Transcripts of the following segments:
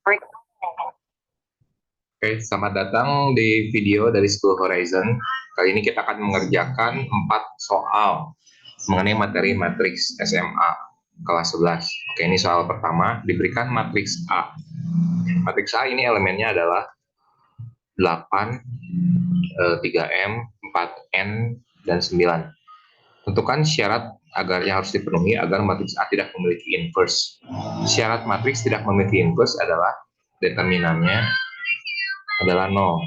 Oke, selamat datang di video dari School Horizon. Kali ini kita akan mengerjakan 4 soal mengenai materi matriks SMA kelas 11. Oke, ini soal pertama, diberikan matriks A. Matriks A ini elemennya adalah 8, 3M, 4N, dan 9. Tentukan syarat yang harus dipenuhi agar matriks A tidak memiliki inverse. Syarat matriks tidak memiliki inverse adalah determinannya adalah 0.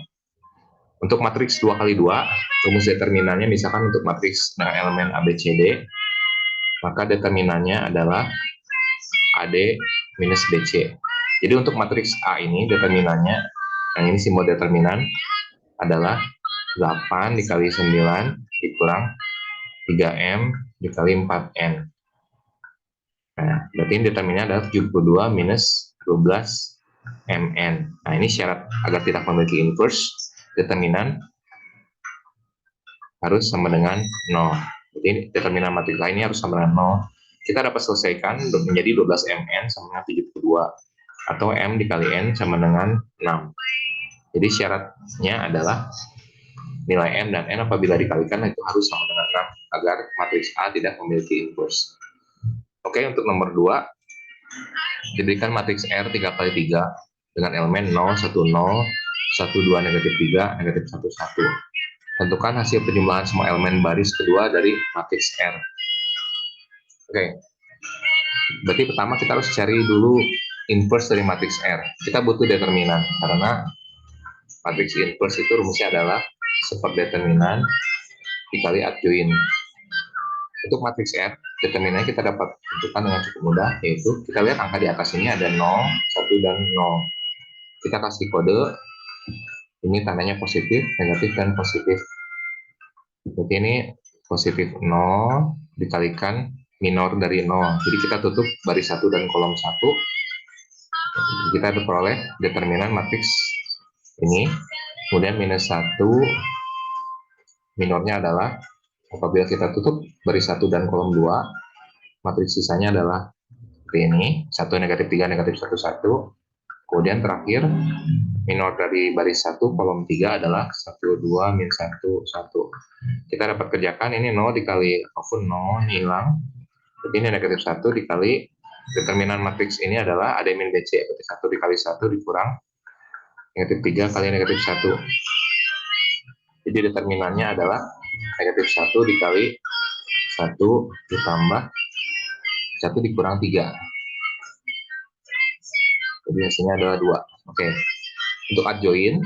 Untuk matriks 2 kali 2, rumus determinannya misalkan untuk matriks dengan elemen ABCD, maka determinannya adalah AD minus BC. Jadi untuk matriks A ini determinannya, yang ini simbol determinan, adalah 8 dikali 9 dikurang 3M dikali 4N. Nah, berarti ini determinannya adalah 72 minus 12 MN. Nah, ini syarat agar tidak memiliki inverse, determinan harus sama dengan 0. Jadi determinan matriks A ini harus sama dengan 0. Kita dapat selesaikan menjadi 12 MN sama dengan 72. Atau M dikali N sama dengan 6. Jadi syaratnya adalah nilai M dan N apabila dikalikan itu harus sama dengan 6 agar matriks A tidak memiliki inverse. Oke, untuk nomor 2, diberikan matriks R 3 kali 3 dengan elemen 0, 1, 0, 1, 2, negatif 3, negatif 1, 1. Tentukan hasil penjumlahan semua elemen baris kedua dari matriks R. Oke, berarti pertama kita harus cari dulu inverse dari matriks R. Kita butuh determinan, karena matriks inverse itu rumusnya adalah superdeterminan dikali adjoint. Untuk matriks R, determinannya kita dapat tentukan dengan cukup mudah, yaitu kita lihat angka di atas ini ada 0, 1, dan 0. Kita kasih kode, ini tandanya positif, negatif, dan positif. Jadi ini positif 0 dikalikan minor dari 0. Jadi kita tutup baris 1 dan kolom 1. Kita peroleh determinan matriks ini. Kemudian minus 1 minornya adalah apabila kita tutup baris 1 dan kolom 2, matriks sisanya adalah seperti ini. 1, negatif 3, negatif 1, 1. Kemudian terakhir minor dari baris 1 kolom 3 adalah 1, 2, min 1, 1. Kita dapat kerjakan ini 0 dikali apapun 0 hilang. Jadi ini negatif 1 dikali determinan matriks ini adalah AD min BC. Berarti 1 dikali 1 dikurang negatif 3 kali negatif 1. Jadi determinannya adalah negatif 1 dikali 1 ditambah 1 dikurang 3. Jadi hasilnya adalah 2. Oke. Untuk adjoint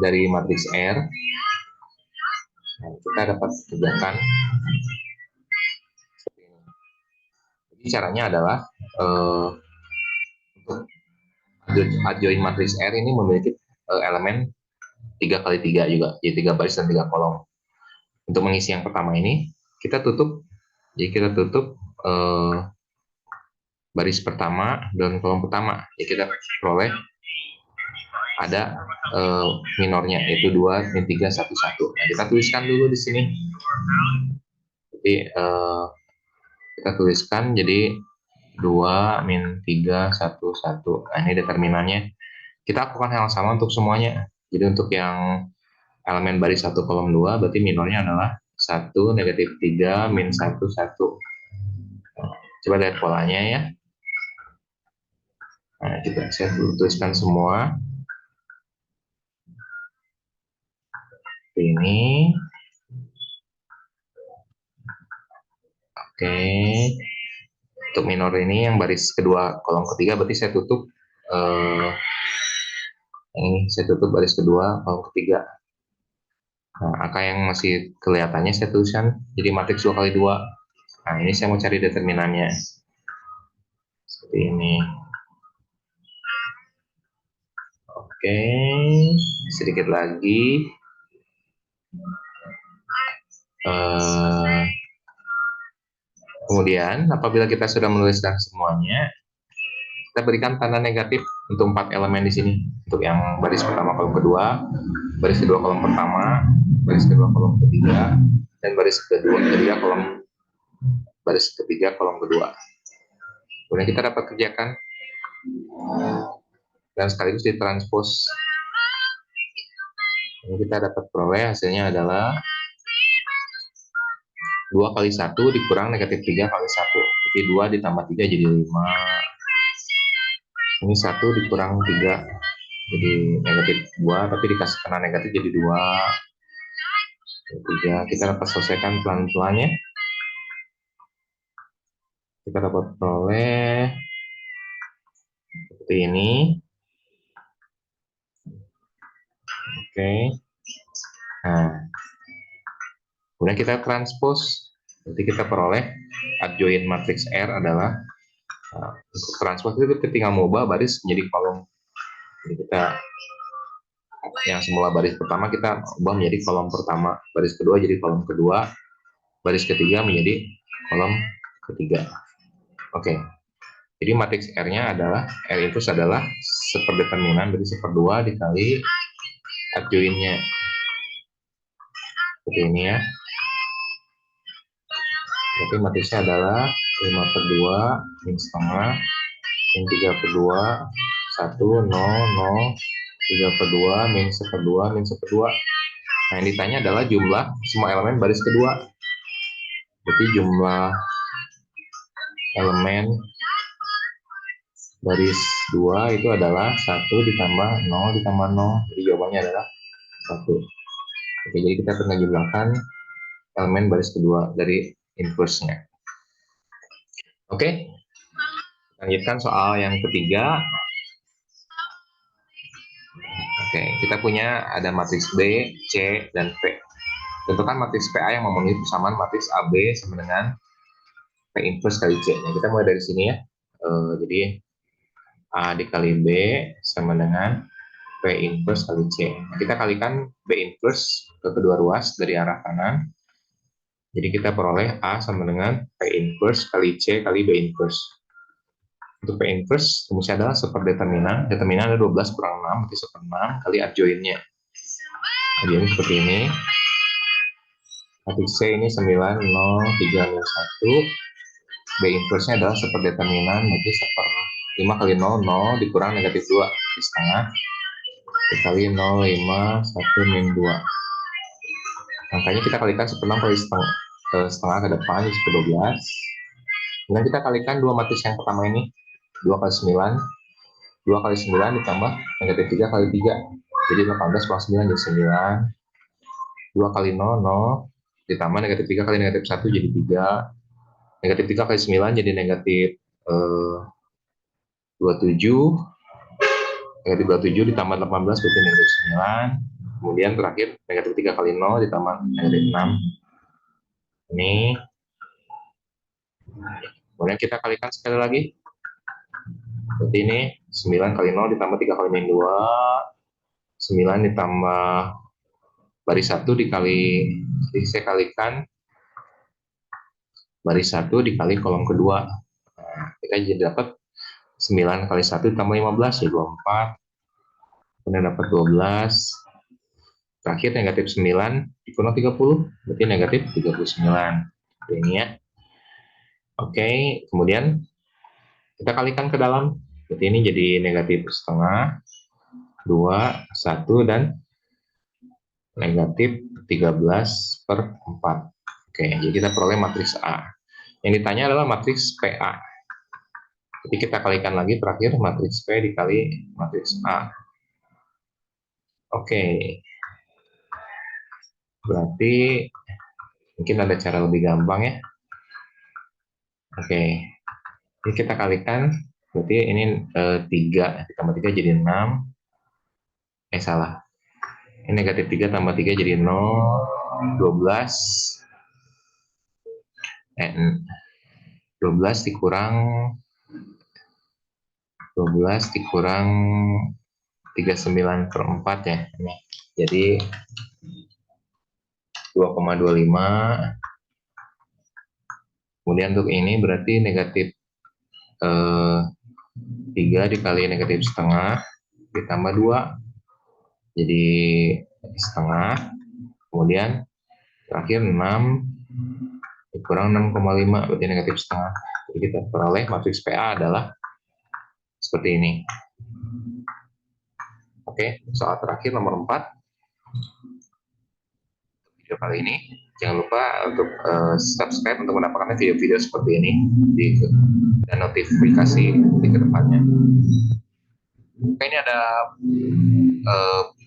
dari matriks R, kita dapat kerjakan. Jadi caranya adalah untuk adjoint matriks R ini memiliki elemen 3 kali 3 juga, jadi 3 baris dan 3 kolom. Untuk mengisi yang pertama ini, kita tutup. Jadi kita tutup baris pertama dan kolom pertama. Jadi kita peroleh ada minornya, yaitu 2, min 3, 1, 1. Nah, kita tuliskan dulu di sini. Jadi kita tuliskan jadi 2, min 3, 1, 1. Nah, ini determinannya. Kita lakukan hal yang sama untuk semuanya. Jadi untuk yang elemen baris 1 kolom 2, berarti minornya adalah 1, negatif 3, min 1, 1. Coba lihat polanya ya. Nah, saya tuliskan semua. Ini. Oke. Untuk minor ini yang baris kedua kolom ketiga, berarti saya tutup ini saya tutup baris kedua kolom ketiga. Nah, angka yang masih kelihatannya saya tuliskan jadi matriks 2 kali 2. Nah, ini saya mau cari determinannya. Seperti ini. Oke, sedikit lagi. Kemudian, apabila kita sudah menuliskan semuanya, kita berikan tanda negatif untuk 4 elemen di sini. Untuk yang baris pertama kolom kedua, baris kedua kolom pertama, baris kedua kolom ketiga, dan baris ketiga kolom kedua. Kemudian kita dapat kerjakan dan sekaligus ditranspos. Ini kita dapat peroleh hasilnya adalah 2 kali 1 dikurang negatif 3 kali 1. Jadi 2 ditambah 3 jadi 5. Ini 1 dikurang 3 jadi negatif 2, tapi dikasih kena negatif jadi 2. 3. Kita dapat selesaikan pelan-pelan ya. Kita dapat peroleh seperti ini. Oke. Nah, kemudian kita transpose. Jadi kita peroleh adjoint matriks R adalah untuk transpose itu kita tinggal mengubah baris menjadi kolom. Jadi kita yang semula baris pertama kita ubah menjadi kolom pertama, baris kedua jadi kolom kedua, baris ketiga menjadi kolom ketiga. Oke. Jadi matriks R-nya adalah R inverse adalah seperdeterminan dari 1/2 dikali adjointnya. Seperti ini ya. Berarti matriksnya adalah 5/2 min setengah min 3/2 1 0 0 3/2 min 1/2 min 1/2. Nah, yang ditanya adalah jumlah semua elemen baris kedua. Berarti jumlah elemen baris 2 itu adalah 1 ditambah 0 ditambah 0. Jadi jawabannya adalah 1. Oke, jadi kita akan menjumlahkan elemen baris kedua dari inverse-nya. Oke, lanjutkan soal yang ketiga. Oke, kita punya ada matriks B, C, dan P. Tentukan matriks PA yang memenuhi persamaan matriks AB sama dengan P inverse kali C. Nah, kita mulai dari sini ya. Jadi A dikali B sama dengan P inverse kali C. Nah, kita kalikan B inverse ke kedua ruas dari arah kanan. Jadi kita peroleh A sama dengan P inverse kali C kali B inverse. Untuk P inverse rumusnya adalah seperdeterminan. Determinan ada 12 kurang 6 berarti 1/6 kali adjointnya. Adjointnya seperti ini. Matriks C ini 9 0 3 0 1. B inverse-nya adalah seperdeterminan berarti 5 kali 0 0 dikurang negatif 2 berarti setengah dikali 0 5 1 min 2. Angkanya kita kalikan 1/6 kali setengah ke depan jadi 12. Kemudian kita kalikan dua matriks yang pertama ini 2 kali 9 2 kali 9 ditambah negatif 3 kali 3 jadi 18 kurang 9 jadi 9. 2 kali 0 0 ditambah negatif 3 kali negatif 1 jadi 3. Negatif 3 kali 9 jadi negatif 27. Negatif 27 ditambah 18 berarti negatif 9. Kemudian terakhir negatif 3 kali 0 ditambah negatif 6. Ini. Kemudian kita kalikan sekali lagi. Berarti ini 9 kali 0 ditambah 3 kali min 2. 9 ditambah baris 1 dikali, jadi saya kalikan baris 1 dikali kolom kedua. Nah, kita jadi dapat 9 kali 1 ditambah 15 ya 24. Kemudian dapat 12. Terakhir negatif 9 dikurang 30 berarti negatif 39. Ini ya. Oke, kemudian kita kalikan ke dalam. Berarti ini jadi negatif setengah 2 1 dan negatif 13/4. Oke, jadi kita peroleh matriks A. Yang ditanya adalah matriks PA. Jadi kita kalikan lagi terakhir matriks P dikali matriks A. Oke. Berarti mungkin ada cara lebih gampang ya. Oke. Ini kita kalikan, berarti ini 3 ditambah 3 jadi 6. Salah. Ini negatif 3 tambah 3 jadi 0. 12. 12 dikurang 39/4 ya. Ini. Jadi 2,25. Kemudian untuk ini berarti negatif 3 dikali negatif setengah ditambah 2. Jadi setengah. Kemudian terakhir 6 dikurang 6,5 berarti negatif setengah. Jadi kita peroleh matriks PA adalah seperti ini. Oke, soal terakhir nomor 4 video kali ini. Jangan lupa untuk subscribe untuk mendapatkan video-video seperti ini dan notifikasi di kedepannya. Oke, ini ada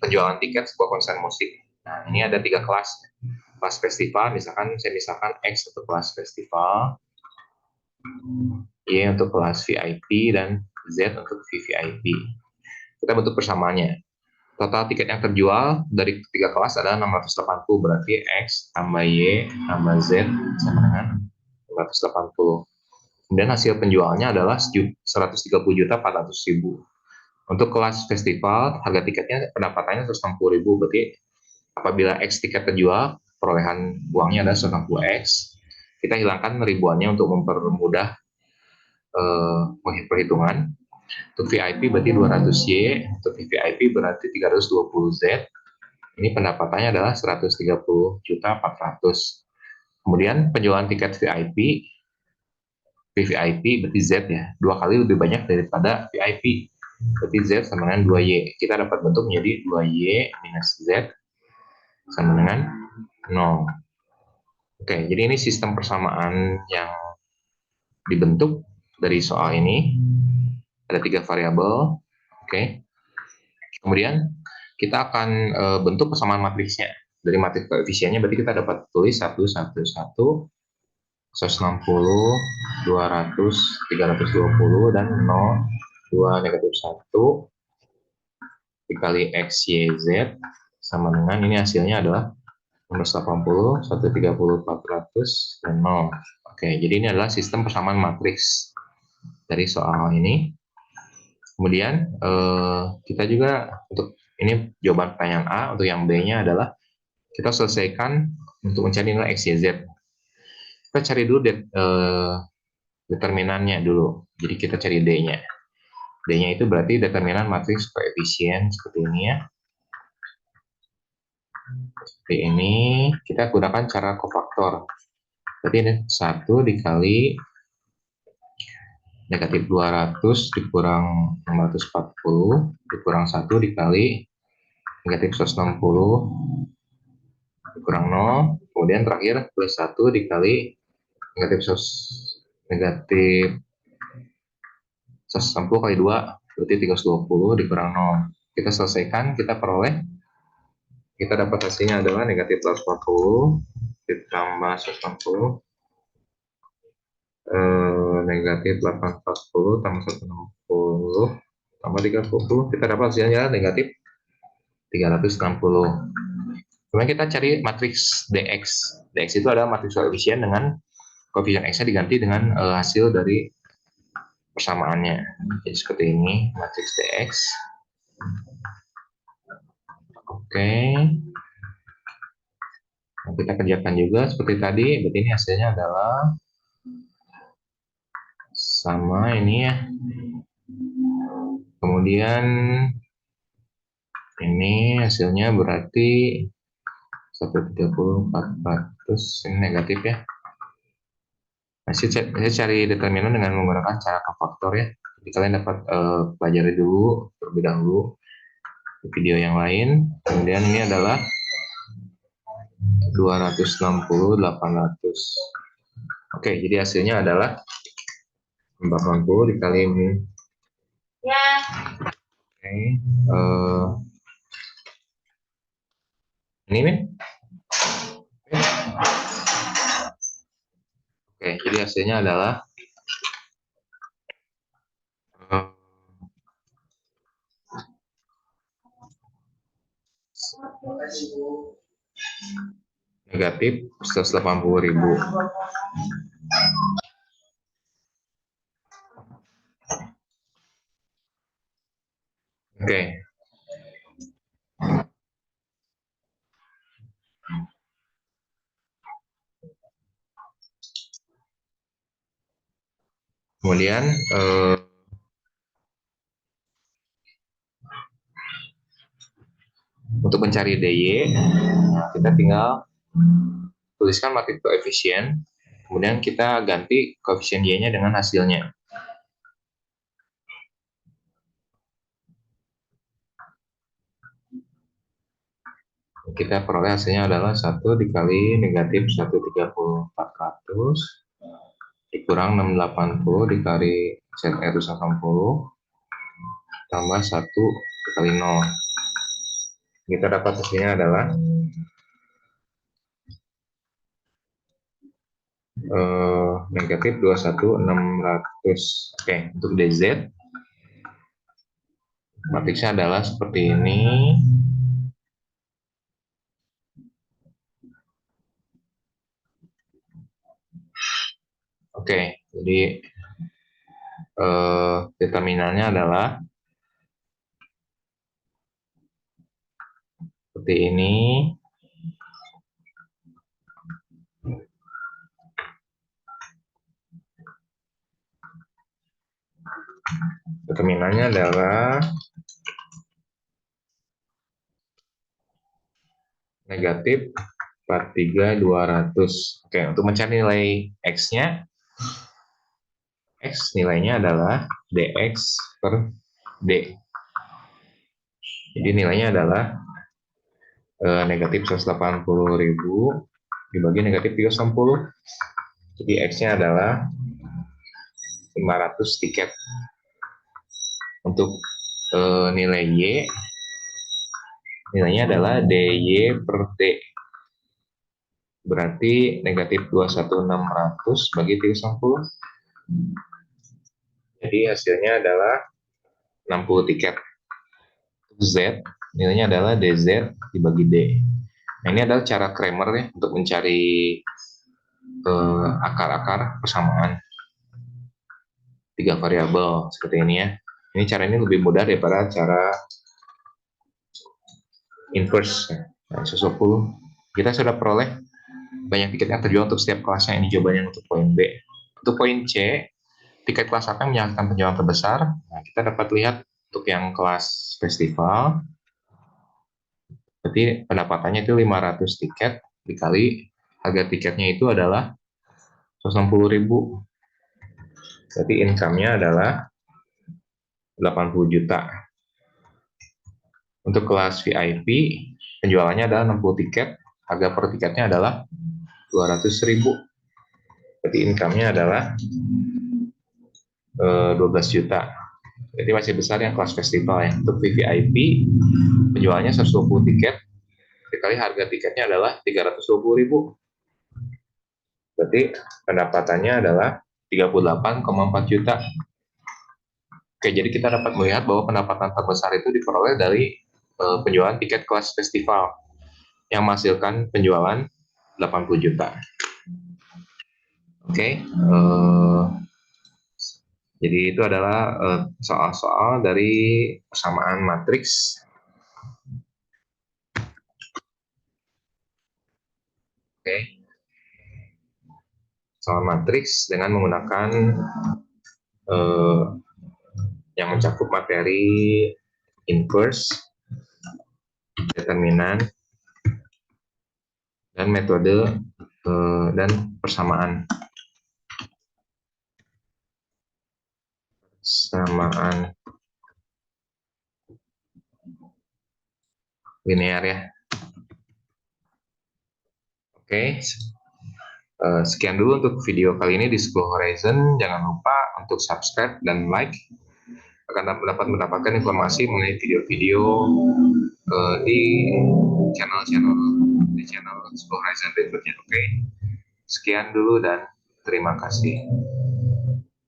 penjualan tiket sebuah konser musik. Nah, ini ada 3 kelas. Kelas festival, misalkan X untuk kelas festival, Y untuk kelas VIP, dan Z untuk VVIP. Kita bentuk persamaannya. Total tiket yang terjual dari 3 kelas adalah 680, berarti X tambah Y tambah Z sama dengan 680. Kemudian hasil penjualnya adalah 130.400.000. Untuk kelas festival, harga tiketnya pendapatannya 160.000, berarti apabila X tiket terjual, perolehan uangnya adalah 160X. Kita hilangkan ribuannya untuk mempermudah perhitungan. Untuk VIP berarti 200Y, untuk VVIP berarti 320Z. Ini pendapatannya adalah 130.400. Kemudian penjualan tiket VVIP berarti Z ya, 2 kali lebih banyak daripada VIP. Berarti Z sama dengan 2Y. Kita dapat bentuk menjadi 2Y minus Z sama dengan 0. Oke, jadi ini sistem persamaan yang dibentuk dari soal ini. Ada 3 variabel. Oke. Kemudian kita akan bentuk persamaan matriksnya. Dari matriks koefisiennya berarti kita dapat tulis 1, 1, 1, 160, 200, 320, dan 0, 2, negatif 1, dikali X, Y, Z, sama dengan ini hasilnya adalah 180, 130, 400, dan 0. Oke, jadi ini adalah sistem persamaan matriks dari soal ini. Kemudian kita juga untuk ini jawaban pertanyaan A, untuk yang B-nya adalah kita selesaikan untuk mencari nilai X, Y, Z. Kita cari dulu determinannya dulu. Jadi kita cari D-nya. D-nya itu berarti determinan matriks koefisien seperti ini ya. Seperti ini, kita gunakan cara kofaktor. Berarti ini 1 dikali negatif 200 dikurang 640 dikurang 1 dikali negatif 160 dikurang 0, kemudian terakhir plus 1 dikali negatif 160 kali 2 berarti 320 dikurang 0. Kita selesaikan, kita peroleh, kita dapat hasilnya adalah negatif 140 ditambah 160 negatif 840 tambah 160 tambah 30, kita dapat hasilnya negatif 360. Kemudian kita cari matriks DX. DX itu adalah matriks koefisien dengan koefisien X-nya diganti dengan hasil dari persamaannya. Jadi seperti ini matriks DX. Oke. Nah, kita kerjakan juga seperti tadi. Berarti ini hasilnya adalah sama ini ya. Kemudian ini hasilnya berarti 130, 400, ini negatif ya. Nah, saya cari determinan dengan menggunakan cara kofaktor ya. Jadi kalian dapat pelajari dulu terlebih dahulu di video yang lain. Kemudian ini adalah 260, 800. Oke, jadi hasilnya adalah 460 dikali ini. Ya. Oke, ini nih. Oke, jadi hasilnya adalah negatif 180.000. Oke. Kemudian untuk mencari DY, kita tinggal tuliskan matriks koefisien, kemudian kita ganti koefisien Y-nya dengan hasilnya. kita peroleh hasilnya adalah 1 dikali negatif 130/400 dikurang 680 dikali Z180 tambah 1 dikali 0. Kita dapat hasilnya adalah negatif 21.600. Oke, untuk DZ matriksnya adalah seperti ini. Oke, jadi determinannya adalah seperti ini. Determinannya adalah negatif 43.200. Oke, untuk mencari nilai X-nya, X nilainya adalah DX per D. Jadi nilainya adalah negatif 180.000 dibagi negatif 360. Jadi X-nya adalah 500 tiket. Untuk nilai Y, nilainya adalah DY per D. Berarti negatif 21.600 bagi 360. Jadi hasilnya adalah 60 tiket. Z, nilainya adalah DZ dibagi D. Nah, ini adalah cara Cramer ya, untuk mencari akar-akar persamaan 3 variabel seperti ini ya. Ini cara ini lebih mudah daripada cara inverse. Nah, 120 kita sudah peroleh banyak tiket yang terjual untuk setiap kelasnya. Ini jawabannya untuk poin B. Untuk poin C, tiket kelas apa yang menyalahkan penjualan terbesar? Nah, kita dapat lihat untuk yang kelas festival, berarti pendapatannya itu 500 tiket dikali harga tiketnya itu adalah 160.000. Berarti income-nya adalah 80 juta. Untuk kelas VIP, penjualannya adalah 60 tiket, harga per tiketnya adalah 200.000. Berarti income-nya adalah 12 juta. Jadi masih besar yang kelas festival ya. Untuk VVIP, penjualannya 120 tiket, dikali harga tiketnya adalah 320.000. Berarti pendapatannya adalah 38,4 juta. Oke, jadi kita dapat melihat bahwa pendapatan terbesar itu diperoleh dari penjualan tiket kelas festival yang menghasilkan penjualan 80 juta. Oke, jadi itu adalah soal-soal dari persamaan matriks. Oke, soal matriks dengan menggunakan yang mencakup materi inverse, determinan, dan metode dan persamaan linear ya. Oke, sekian dulu untuk video kali ini di School Horizon. Jangan lupa untuk subscribe dan like akan dapat mendapatkan informasi mengenai video-video di channel School Horizon berikutnya. Oke, sekian dulu dan terima kasih.